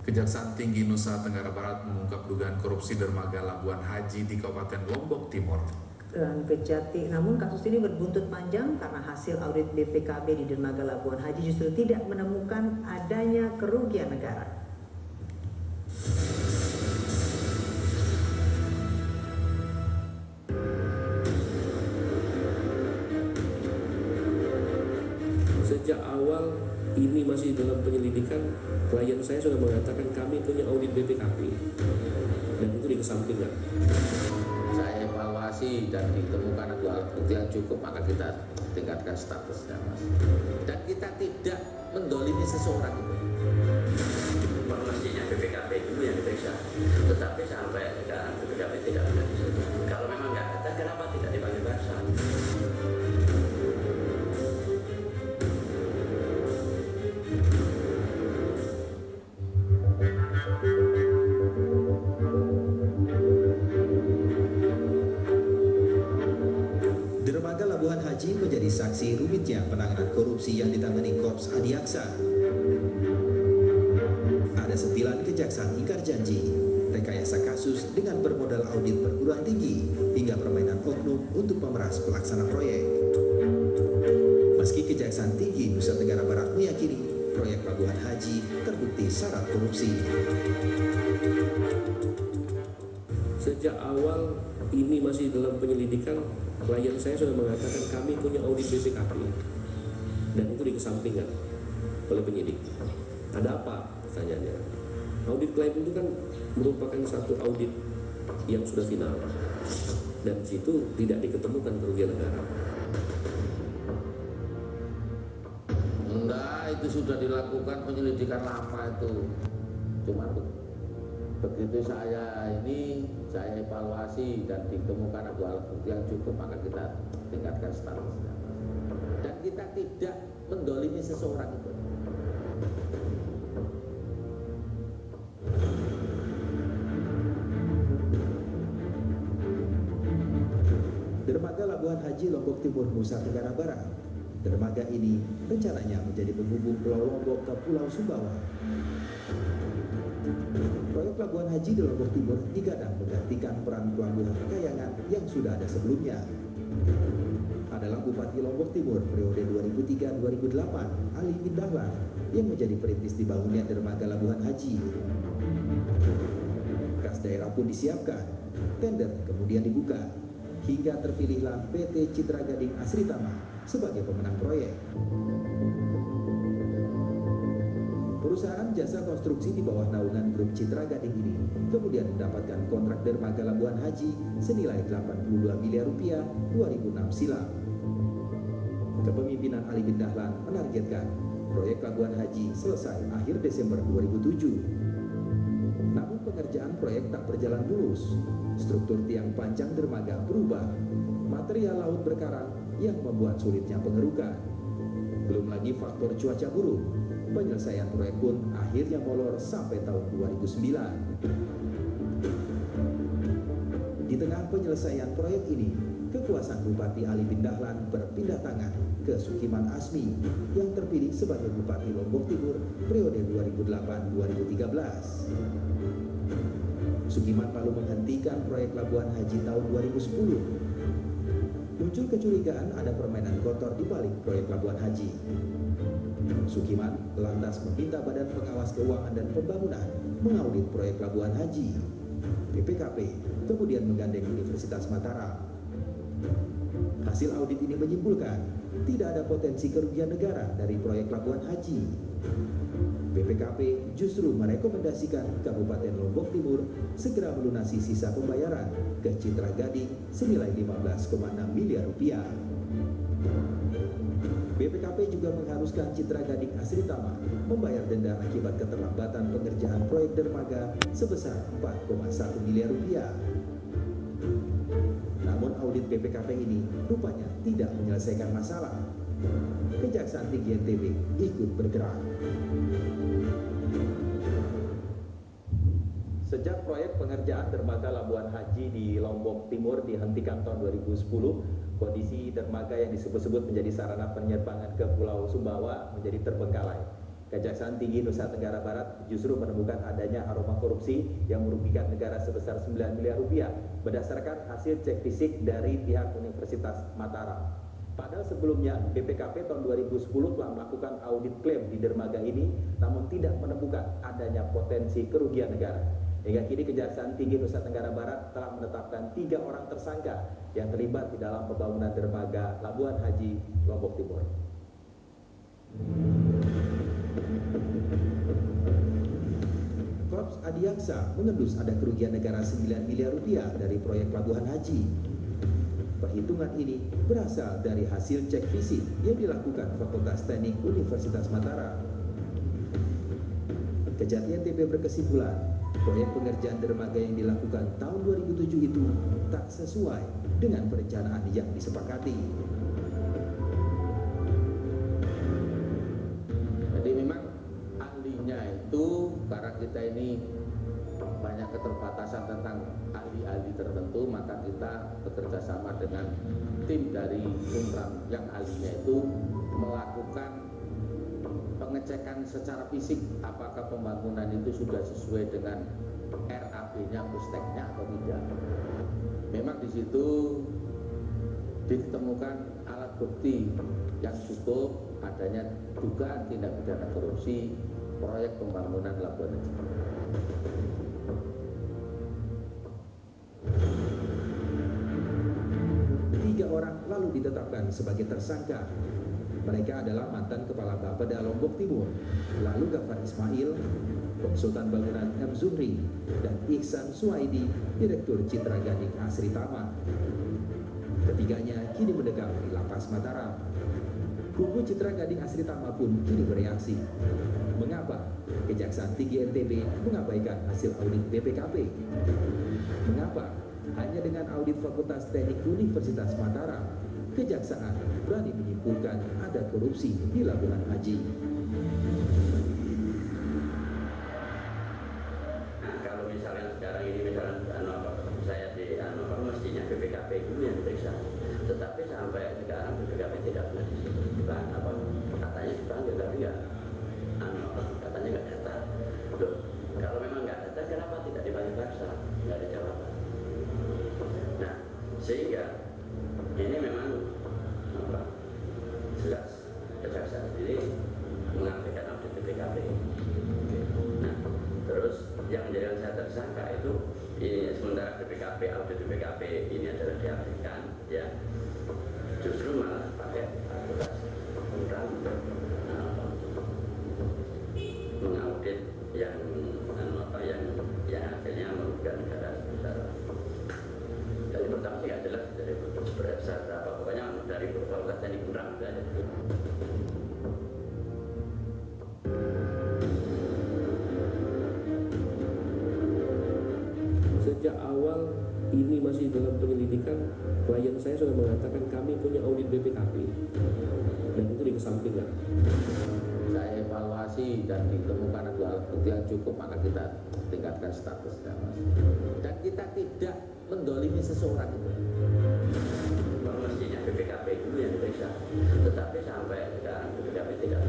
Kejaksaan Tinggi Nusa Tenggara Barat mengungkap dugaan korupsi dermaga Labuan Haji di Kabupaten Lombok Timur. Dan Kejati, namun kasus ini berbuntut panjang karena hasil audit BPKB di dermaga Labuan Haji justru tidak menemukan adanya kerugian negara. Sejak awal ini masih dalam penyelidikan, klien saya sudah mengatakan kami punya audit BPKP dan itu dikesampingkan. Saya evaluasi dan ditemukan ada alat bukti yang cukup, maka kita tingkatkan statusnya, Mas. Dan kita tidak mendolimi seseorang itu. Informasinya BPKP dulu yang diperiksa, tetapi sampai sekarang BPKP tidak ada di situ. Kalau memang nggak ada, kenapa tidak dipanggil paksa? Dermaga Labuan Haji menjadi saksi rumitnya penanganan korupsi yang ditangani Korps Adiaksa. Ada 9 kejaksaan ingkar janji, rekayasa kasus dengan bermodal audit perguruan tinggi, hingga permainan oknum untuk memeras pelaksana proyek. Meski Kejaksaan Tinggi Nusa Tenggara Barat meyakini proyek Labuan Haji terbukti syarat korupsi. Sejak awal ini masih dalam penyelidikan, klien saya sudah mengatakan kami punya audit BPKP dan itu dikesampingkan oleh penyidik. Ada apa? Pertanyaannya. Audit klaim itu kan merupakan satu audit yang sudah final dan di situ tidak diketemukan kerugian negara. Enggak, itu sudah dilakukan penyelidikan lama itu. Cuma begitu saya evaluasi dan ditemukan ada alat bukti yang cukup, maka kita tingkatkan statusnya. Dan kita tidak mendolimi seseorang itu. Dermaga Labuan Haji Lombok Timur Nusa Tenggara Barat. Dermaga ini rencananya menjadi penghubung Pulau Lombok ke Pulau Sumbawa. Proyek Labuan Haji di Lombok Timur digadang menggantikan peran pelabuhan Kayangan yang sudah ada sebelumnya. Adalah Bupati Lombok Timur periode 2003-2008, Ali bin Dahlan, yang menjadi perintis dibangunnya dermaga Labuan Haji. Kas daerah pun disiapkan, tender kemudian dibuka, hingga terpilihlah PT Citra Gading Asritama sebagai pemenang proyek. Perusahaan jasa konstruksi di bawah naungan grup Citra Gading ini kemudian mendapatkan kontrak dermaga Labuan Haji senilai 82 miliar rupiah 2006 silam. Kepemimpinan Ali bin Dahlan menargetkan proyek Labuan Haji selesai akhir Desember 2007. Namun pengerjaan proyek tak berjalan mulus. Struktur tiang panjang dermaga berubah, material laut berkarang yang membuat sulitnya pengerukan. Belum lagi faktor cuaca buruk, penyelesaian proyek pun akhirnya molor sampai tahun 2009. Di tengah penyelesaian proyek ini, kekuasaan Bupati Ali bin Dahlan berpindah tangan ke Sukiman Asmi yang terpilih sebagai Bupati Lombok Timur periode 2008-2013. Sukiman lalu menghentikan proyek Labuan Haji tahun 2010. Muncul kecurigaan ada permainan kotor di balik proyek Labuan Haji. Sukiman lantas meminta Badan Pengawas Keuangan dan Pembangunan mengaudit proyek Labuan Haji. BPKP kemudian menggandeng Universitas Mataram. Hasil audit ini menyimpulkan tidak ada potensi kerugian negara dari proyek Labuan Haji. BPKP justru merekomendasikan Kabupaten Lombok Timur segera melunasi sisa pembayaran ke Citra Gading senilai 15,6 miliar rupiah. BPKP juga mengharuskan Citra Gading Asritama membayar denda akibat keterlambatan pengerjaan proyek dermaga sebesar 4,1 miliar rupiah. Namun audit BPKP ini rupanya tidak menyelesaikan masalah. Kejaksaan Tinggi NTB ikut bergerak. Sejak proyek pengerjaan dermaga Labuan Haji di Lombok Timur dihentikan tahun 2010, kondisi dermaga yang disebut-sebut menjadi sarana penerbangan ke Pulau Sumbawa menjadi terbengkalai. Kejaksaan Tinggi Nusa Tenggara Barat justru menemukan adanya aroma korupsi yang merugikan negara sebesar 9 miliar rupiah berdasarkan hasil cek fisik dari pihak Universitas Mataram. Padahal sebelumnya BPKP tahun 2010 telah melakukan audit klaim di dermaga ini namun tidak menemukan adanya potensi kerugian negara. Hingga kini Kejaksaan Tinggi Nusa Tenggara Barat telah menetapkan 3 orang tersangka yang terlibat di dalam pembangunan dermaga Labuan Haji, Lombok Timur. Korps Adiaksa mengendus ada kerugian negara 9 miliar rupiah dari proyek Pelabuhan Haji. Perhitungan ini berasal dari hasil cek fisik yang dilakukan Fakultas Teknik Universitas Mataram. Kejatian TP berkesimpulan, proyek pengerjaan dermaga yang dilakukan tahun 2007 itu tak sesuai dengan perencanaan yang disepakati. Jadi memang ahlinya itu, karena kita ini banyak keterbatasan tentang ahli-ahli tertentu, maka kita bekerja sama dengan tim dari Untram yang ahlinya itu melakukan pengecekan secara fisik apakah pembangunan itu sudah sesuai dengan RAB-nya, pusteknya atau tidak. Memang di situ ditemukan alat bukti yang cukup adanya dugaan tindak pidana korupsi proyek pembangunan Labuan Haji. Tiga orang lalu ditetapkan sebagai tersangka. Mereka adalah mantan Kepala Bapeda Lombok Timur, lalu Gafar Ismail, konsultan bangunan M. Zuhri, dan Ihsan Suwaidi, Direktur Citra Gading Asri Tama. Ketiganya kini mendekam di Lapas Mataram. Kubu Citra Gading Asri Tama pun kini bereaksi. Mengapa Kejaksaan Tinggi NTB mengabaikan hasil audit BPKP? Mengapa hanya dengan audit Fakultas Teknik Universitas Mataram, Kejaksaan berani menyimpulkan ada korupsi di Labuan Haji? Nah, kalau misalnya sekarang ini saya mestinya BPKP dulu yang diperiksa. Tetapi sampai sekarang BPKP tidak pernah katanya dipanggil tapi nggak katanya nggak datang. Loh, kalau memang nggak datang kenapa tidak dipanggil paksa? Nggak ada jawaban. Nah, sehingga ini memang jelas Kejaksaan sendiri mengabaikan audit BPKP. Nah, terus yang menjadikan saya tersangka itu ini sementara BPKP audit BPKP ini adalah diabaikan, ya justru malah pakai fakultas Untram untuk mengaudit yang akhirnya merugikan negara sebesar. Dari pertama sih nggak jelas dari sebesar berapa, pokoknya dari Fakultas Teknik Untram saja. Sejak awal ini masih dalam penyelidikan, klien saya sudah mengatakan kami punya audit BPKP dan itu dikesampingkan. Saya evaluasi dan ditemukan ada alat bukti yang cukup, maka kita tingkatkan statusnya, Mas. Dan kita tidak mendolimi seseorang itu. Mestinya BPKP dulu yang diperiksa, tetapi sampai sekarang BPKP tidak